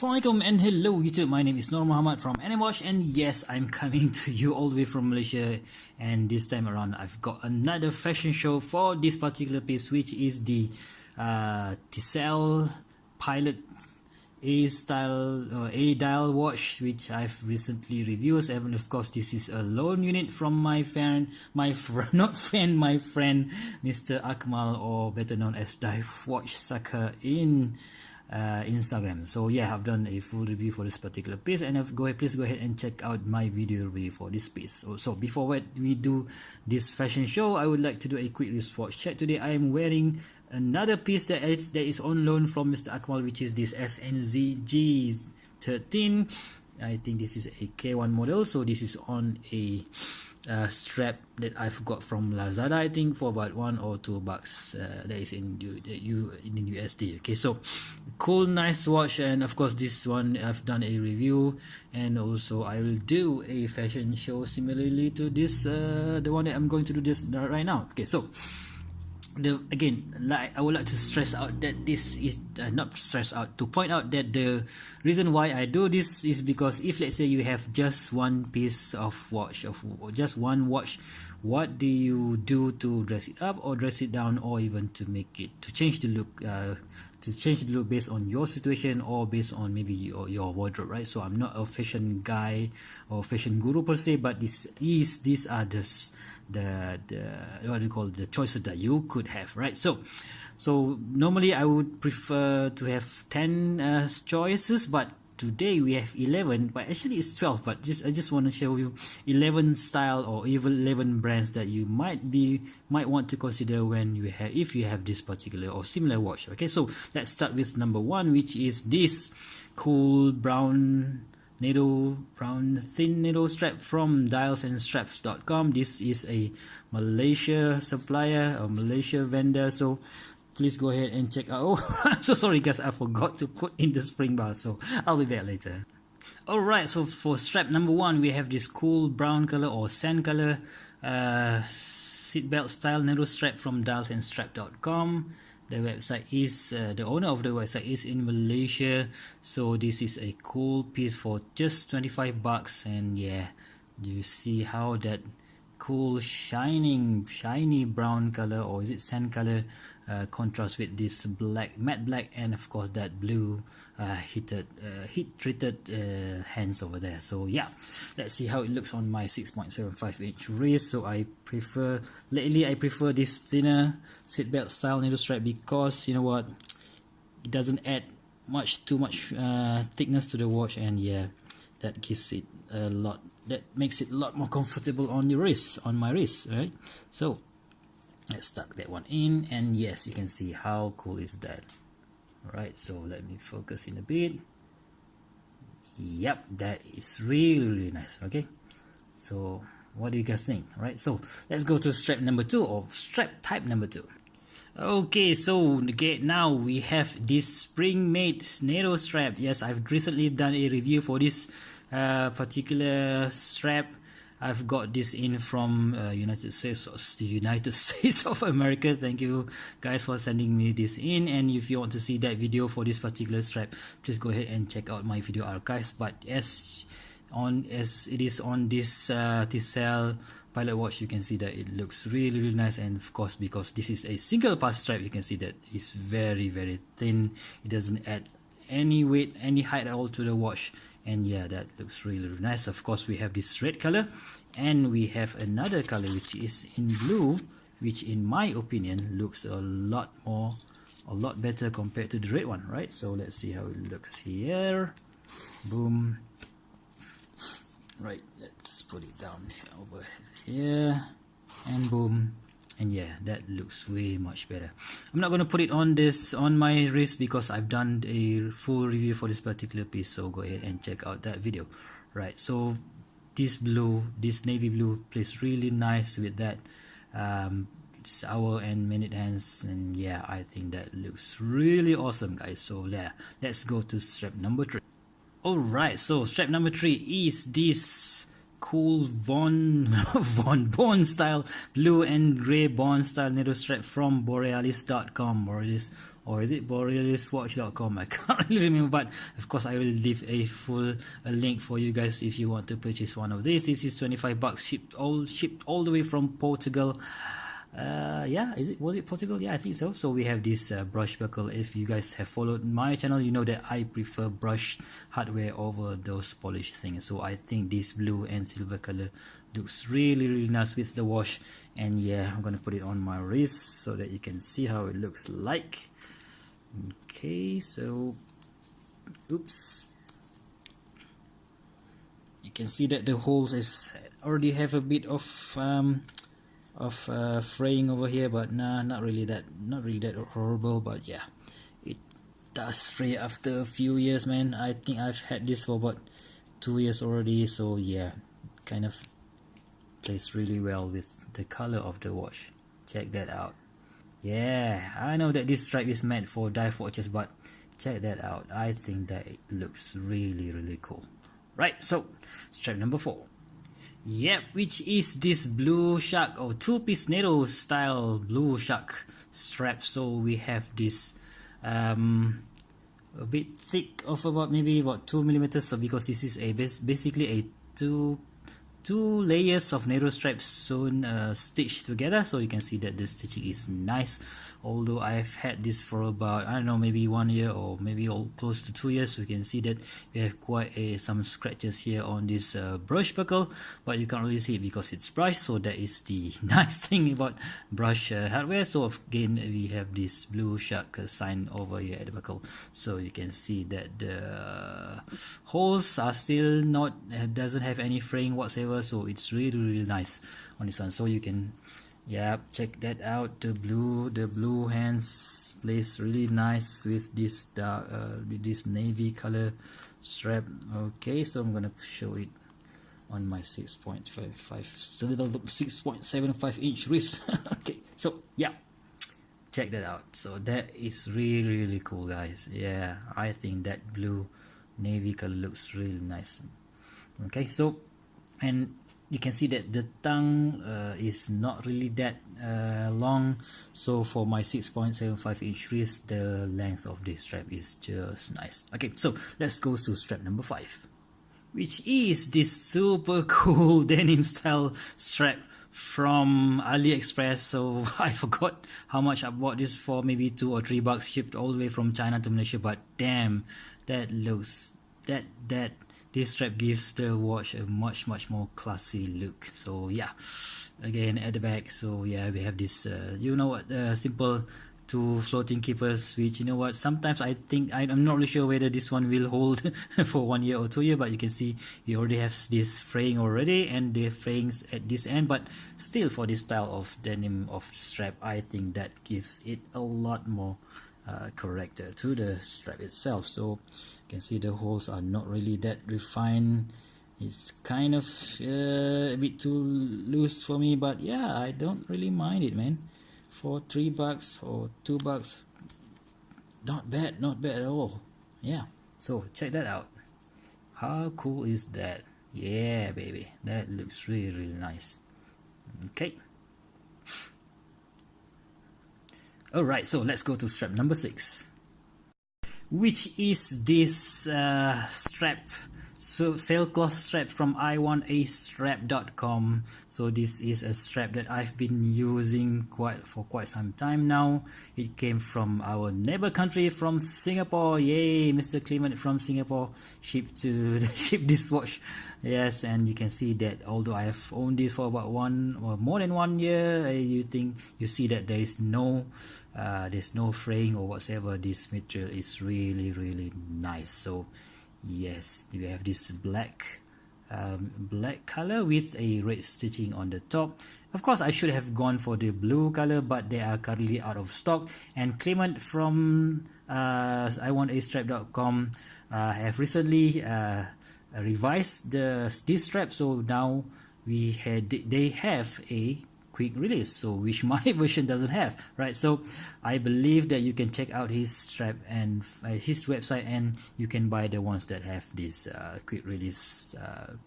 Assalamualaikum and hello YouTube, my name is Nur Muhammad from Denim, and yes, I'm coming to you all the way from Malaysia, and this time around I've got another fashion show for this particular piece, which is the Tisell Pilot A-dial watch, which I've recently reviewed. And of course this is a loan unit from my friend Mr. Akmal, or better known as Dive Watch Sucker in Instagram. So yeah, I've done a full review for this particular piece, and please go ahead and check out my video review for this piece. So before we do this fashion show, I would like to do a quick wristwatch check. Today I am wearing another piece that is on loan from Mr. Akmal, which is this SNZG13. I think this is a K1 model, so this is on a strap that I've got from Lazada, I think for about $1 or $2. That is in USD. Okay, so cool, nice watch, and of course this one I've done a review, and also I will do a fashion show similarly to this, the one that I'm going to do just right now. Okay, so I would like to stress out that this is to point out that the reason why I do this is because if, let's say, you have just one piece of watch, just one watch, what do you do to dress it up or dress it down, or even to make it, to change the look, based on your situation or based on maybe your wardrobe, right? So I'm not a fashion guy or fashion guru per se, but these are the what do you call, the choices that you could have, right? So normally I would prefer to have 10 choices, but today we have 11, but actually it's 12, but I just want to show you 11 style or even 11 brands that you might want to consider if you have this particular or similar watch. Okay, so let's start with number 1, which is this cool brown thin NATO strap from dialsandstraps.com. This is a Malaysia supplier or Malaysia vendor, so please go ahead and check out. Oh, I'm so sorry guys, I forgot to put in the spring bar, so I'll be back later. Alright, so for strap number 1, we have this cool brown color or sand color seatbelt style NATO strap from dialsandstraps.com. The website is the owner of the website is in Malaysia, so this is a cool piece for just $25. And yeah, you see how that cool shiny brown color, or is it sand color, contrast with this matte black, and of course that blue heat treated hands over there. So yeah, let's see how it looks on my 6.75 inch wrist. So lately I prefer this thinner seatbelt style NATO strap, because you know what, it doesn't add too much thickness to the watch, and yeah, that gives it that makes it a lot more comfortable on my wrist, right? So let's tuck that one in, and yes, you can see how cool is that. Alright, so let me focus in a bit. Yep, that is really nice. Okay, so what do you guys think? Alright, so let's go to strap number 2, or strap type number 2. Okay, so now we have this spring-made NATO strap. Yes, I've recently done a review for this particular strap. I've got this in from United States of America. Thank you guys for sending me this in, and if you want to see that video for this particular strap, please go ahead and check out my video archives. But as it is on this Tisell Pilot watch, you can see that it looks really nice, and of course because this is a single pass strap, you can see that it's very thin. It doesn't add any weight, any height at all to the watch, and yeah, that looks really nice. Of course we have this red color, and we have another color which is in blue, which in my opinion looks a lot better compared to the red one, right? So let's see how it looks here. Boom. Right, let's put it down over here, and boom. And yeah, that looks way much better. I'm not going to put it on my wrist because I've done a full review for this particular piece, so go ahead and check out that video. Right, so this navy blue plays really nice with that hour and minute hands, and yeah, I think that looks really awesome guys. So yeah, let's go to strap number 3. Alright, so strap number 3 is this cool Bond style blue and gray Bond style NATO strap from Borealis.com. Borealis or is it BorealisWatch.com? I can't really remember, but of course I will leave a link for you guys if you want to purchase one of these. This is 25 bucks, shipped all the way from Portugal. Yeah, was it Portugal? Yeah, I think so. So we have this brush buckle. If you guys have followed my channel, you know that I prefer brush hardware over those polished things. So I think this blue and silver color looks really nice with the wash. And yeah, I'm gonna put it on my wrist so that you can see how it looks like. Okay, so oops, you can see that the holes already have a bit of fraying over here, but nah, not really that horrible. But yeah, it does fray after a few years, man. I think I've had this for about 2 years already, so yeah, kind of plays really well with the color of the watch. Check that out. Yeah, I know that this stripe is meant for dive watches, but check that out. I think that it looks really cool. Right, so strap number 4. Yep, which is this BluShark or 2-piece NATO style BluShark strap. So we have this a bit thick of maybe about 2 millimeters. So because this is basically a two layers of NATO stripes sewn stitched together, so you can see that the stitching is nice. Although I've had this for about, I don't know, maybe 1 year or maybe close to 2 years, so you can see that we have quite some scratches here on this brush buckle, but you can't really see it because it's brushed. So that is the nice thing about brush hardware. So again, we have this BluShark sign over here at the buckle, so you can see that the holes are still doesn't have any fraying whatsoever. So it's really nice on this one. So you can, yeah, check that out. The blue hands plays really nice with this dark with this navy color strap. Okay, so I'm gonna show it on my 6.75 inch wrist. Okay, so yeah, check that out. So that is really cool, guys. Yeah, I think that blue navy color looks really nice. Okay, so and you can see that the tongue is not really that long. So for my 6.75 inch wrist, the length of this strap is just nice. Okay, so let's go to strap number 5, which is this super cool denim style strap from AliExpress. So I forgot how much I bought this for, maybe $2 or $3, shipped all the way from China to Malaysia. But damn, that looks this strap gives the watch a much more classy look. So yeah, again at the back, so yeah, we have this you know what, simple 2 floating keepers, which, you know what, sometimes I think I'm not really sure whether this one will hold for 1 year or 2 years, but you can see we already have this fraying already, and the frayings at this end. But still, for this style of denim of strap, I think that gives it a lot more character to the strap itself. So you can see the holes are not really that refined. It's kind of a bit too loose for me, but yeah, I don't really mind it, man. For $3 or $2, not bad at all. Yeah, so check that out. How cool is that? Yeah, baby, that looks really nice. Okay, alright, so let's go to strap number 6, which is this strap, so sailcloth strap from iwantastrap.com. So this is a strap that I've been using for quite some time now. It came from our neighbor country, from Singapore. Yay, Mr. Clement from Singapore shipped this watch. Yes, and you can see that although I have owned this for about more than 1 year, you see that there's no fraying or whatsoever. This material is really nice. So yes, we have this black color with a red stitching on the top. Of course, I should have gone for the blue color, but they are currently out of stock. And Clement from iwantastrap.com have recently revised this strap, so now they have a quick release, so which my version doesn't have, right? So I believe that you can check out his strap and his website, and you can buy the ones that have this quick release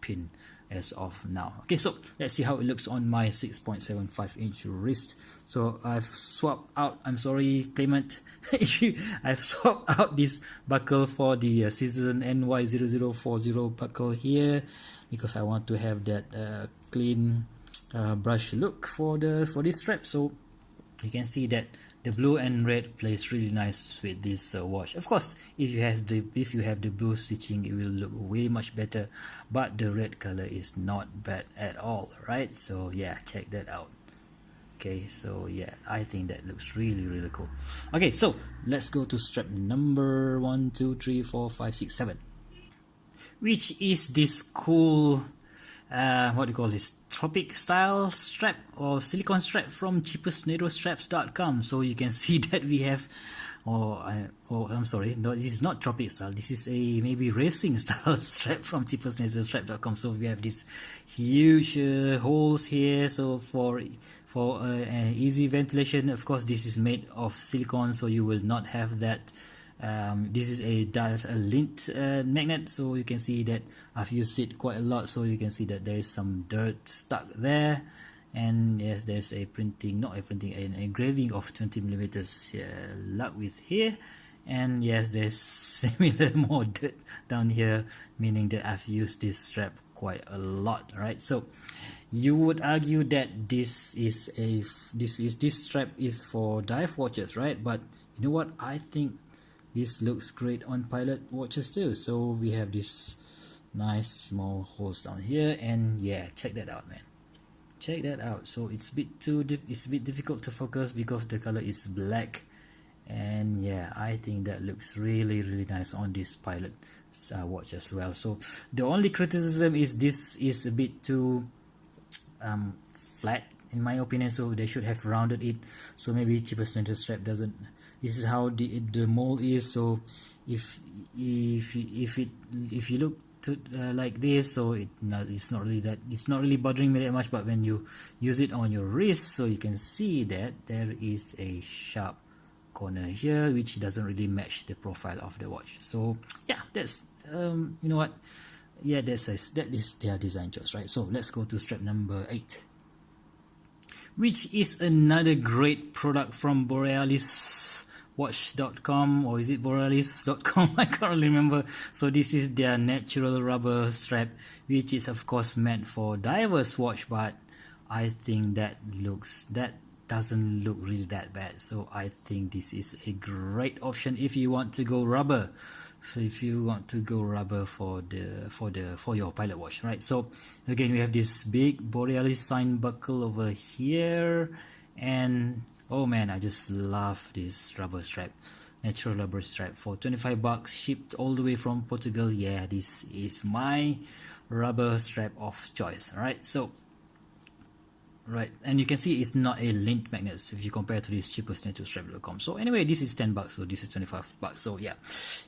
pin as of now. Okay, so let's see how it looks on my 6.75 inch wrist. So I've swapped out, I'm sorry Clement, I've swapped out this buckle for the Citizen NY0040 buckle here, because I want to have that clean brush look for this strap. So you can see that the blue and red plays really nice with this watch. Of course, if you have the blue stitching, it will look way much better, but the red color is not bad at all, right? So yeah, check that out. Okay, so yeah, I think that looks really cool. Okay, so let's go to strap number 1, 2, 3, 4, 5, 6, 7, which is this cool what do you call this, tropic style strap or silicone strap from cheapestnatostraps.com. So you can see that we have, I'm sorry, no, this is not tropic style, this is a maybe racing style strap from cheapestnatostraps.com. So we have this huge holes here, so for easy ventilation. Of course, this is made of silicone, so you will not have that. This is a lint magnet, so you can see that I've used it quite a lot, so you can see that there is some dirt stuck there. And yes, there's a printing, not a printing, an engraving of 20mm luck with here. And yes, there's similar more dirt down here, meaning that I've used this strap quite a lot, right? So you would argue that this strap is for dive watches, right? But you know what, I think this looks great on pilot watches too. So we have this nice small holes down here, and yeah, check that out, man. Check that out. So it's a bit difficult to focus because the color is black, and yeah, I think that looks really nice on this pilot watch as well. So the only criticism is this is a bit too flat in my opinion, so they should have rounded it. So maybe cheapest nato strap doesn't. This is how the mold is. So if you look to like this, so it's not really bothering me that much. But when you use it on your wrist, so you can see that there is a sharp corner here which doesn't really match the profile of the watch. So yeah, that's you know what, yeah, that is their design choice, right? So let's go to strap number 8, which is another great product from Borealis watch.com, or is it borealis.com? I can't really remember. So this is their natural rubber strap, which is of course meant for divers watch, but I think that doesn't look really that bad. So I think this is a great option if you want to go rubber. So if you want to go rubber for your pilot watch, right? So again, we have this big Borealis sign buckle over here, and oh man, I just love this rubber strap, natural rubber strap for $25, shipped all the way from Portugal. Yeah, this is my rubber strap of choice. All right, so right, and you can see it's not a lint magnet if you compare to this cheapestnatostrap.com. So anyway, this is $10, so this is $25. So yeah,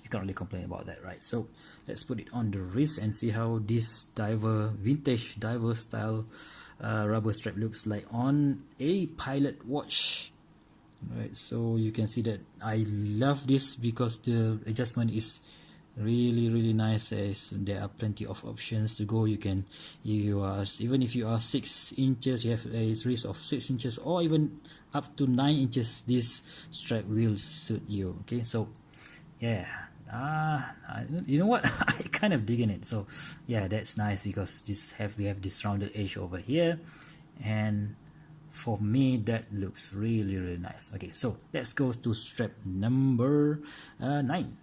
you can't really complain about that, right? So let's put it on the wrist and see how this vintage diver style rubber strap looks like on a pilot watch. Right, so you can see that I love this because the adjustment is really nice. As there are plenty of options to go. Even if you are 6 inches, you have a wrist of 6 inches, or even up to 9 inches, this strap will suit you. Okay, so yeah, you know what, I kind of digging it. So yeah, that's nice because we have this rounded edge over here, and for me that looks really nice. Okay, so let's go to strap number 9,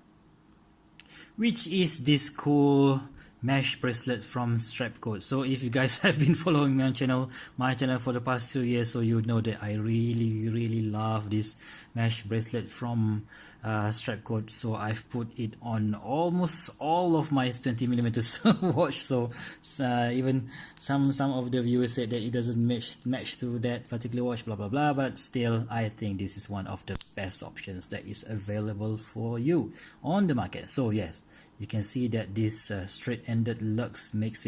which is this cool mesh bracelet from Strapcode. So if you guys have been following me on my channel for the past 2 years, so you know that I really love this mesh bracelet from Strapcode. So I've put it on almost all of my 20mm watch. So even some of the viewers said that it doesn't match to that particular watch, blah blah blah, but still I think this is one of the best options that is available for you on the market. So yes, you can see that this straight-ended lux gives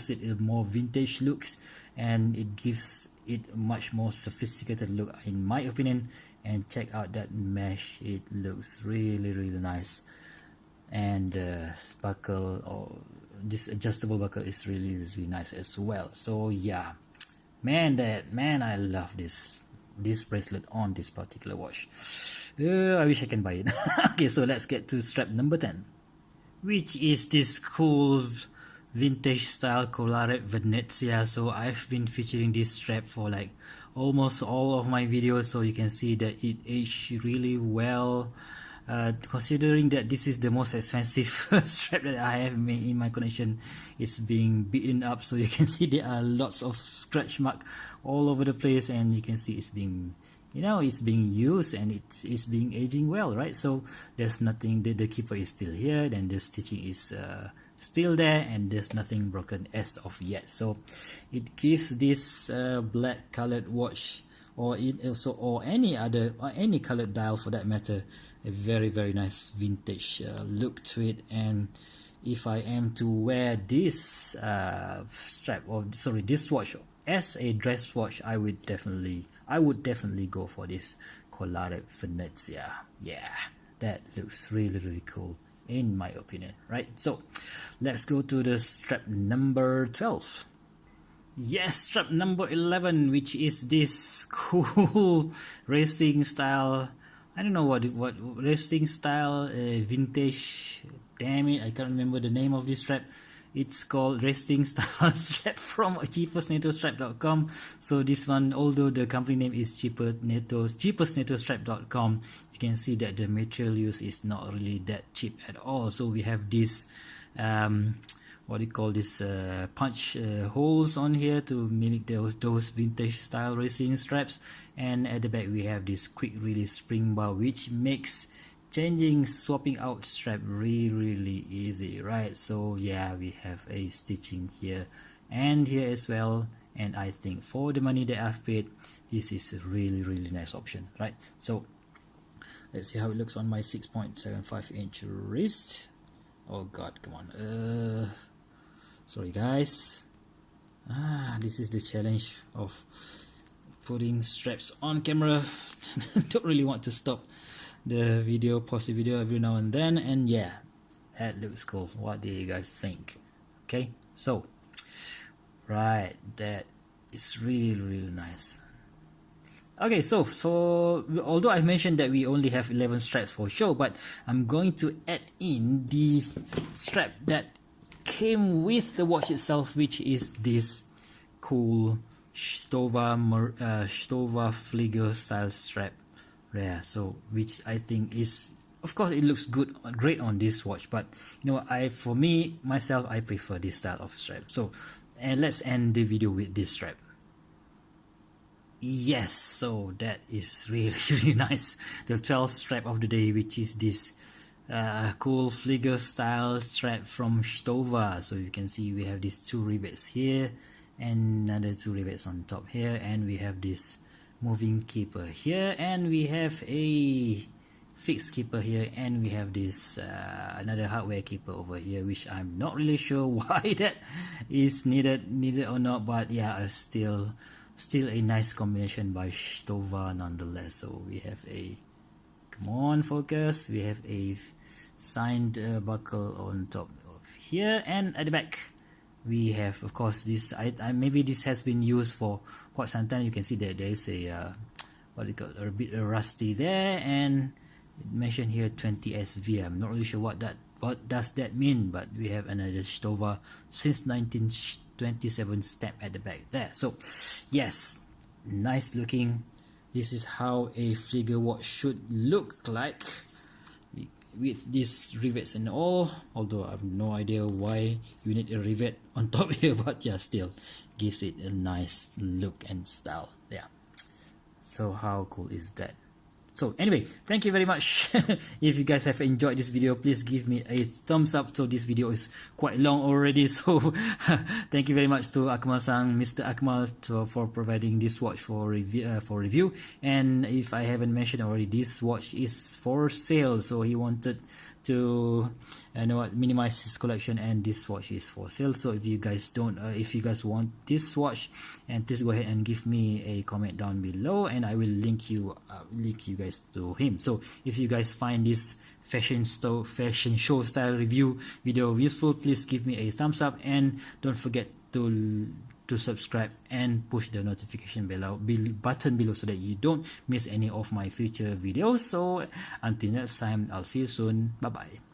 it a more vintage looks, and it gives it a much more sophisticated look in my opinion. And check out that mesh, it looks really nice. And the buckle, or this adjustable buckle is really nice as well. So yeah, man, I love this bracelet on this particular watch. I wish I can buy it. Okay, so let's get to strap number 10, which is this cool vintage style collared Venezia. So I've been featuring this strap for like almost all of my videos, so you can see that it aged really well. Considering that this is the most expensive strap that I have in my collection, it's being beaten up, so you can see there are lots of scratch mark all over the place, and you can see it's being, it's being used and it's being aging well, right? So there's nothing, the keeper is still here, then the stitching is still there, and there's nothing broken as of yet. So it gives this black colored watch, or any colored dial for that matter, a very nice vintage look to it. And if I am to wear this this watch as a dress watch, I would definitely go for this collared Venezia. Yeah, that looks really cool in my opinion, right? So let's go to the strap number 12. Yes, strap number 11, which is this cool racing style, I don't know what racing style, vintage, damn it, I can't remember the name of this strap. It's called racing style strap from cheapestnatostrap.com. So this one, although the company name is cheapestnatostrap.com, you can see that the material used is not really that cheap at all. So we have this what do you call this, punch holes on here to mimic those vintage style racing straps, and at the back we have this quick release spring bar, which makes swapping out strap really easy, right? So yeah, we have a stitching here and here as well, and I think for the money that I've paid, this is a really nice option, right? So let's see how it looks on my 6.75 inch wrist. Oh god, come on, sorry guys, this is the challenge of putting straps on camera. Don't really want to stop the video, pause the video every now and then, and yeah, that looks cool. What do you guys think? Okay, so right, that is really nice. Okay, so although I mentioned that we only have 11 straps for show, but I'm going to add in the strap that came with the watch itself, which is this cool Stova Flieger style strap. Yeah, so which I think is, of course, it looks great on this watch, but for myself, I prefer this style of strap. So, and let's end the video with this strap. Yes, so that is really nice. The 12th strap of the day, which is this cool Flieger style strap from Stova. So you can see we have these 2 rivets here and another 2 rivets on top here, and we have this moving keeper here, and we have a fixed keeper here, and we have this another hardware keeper over here, which I'm not really sure why that is needed or not, but yeah, still a nice combination by Stova nonetheless. So we have a, come on focus, we have a signed buckle on top of here, and at the back we have, of course, this maybe this has been used for quite some time. You can see that there is a what do you call it, a bit rusty there, and it mentioned here 20 SV. I'm not really sure what does that mean, but we have another Stova since 1927 stamp at the back there. So yes, nice looking. This is how a Flieger watch should look like, with these rivets and all, although I have no idea why you need a rivet on top here, but yeah, still gives it a nice look and style. Yeah, so how cool is that? So anyway, thank you very much. If you guys have enjoyed this video, please give me a thumbs up. So this video is quite long already, so thank you very much to Akmal-san, Mr. Akmal, for providing this watch for review. And if I haven't mentioned already, this watch is for sale, so he wanted to minimize his collection, and this watch is for sale. So if you guys want this watch, and please go ahead and give me a comment down below, and I will link you guys to him. So if you guys find this fashion show style review video useful, please give me a thumbs up, and don't forget to subscribe and push the notification button below so that you don't miss any of my future videos. So until next time, I'll see you soon. Bye bye.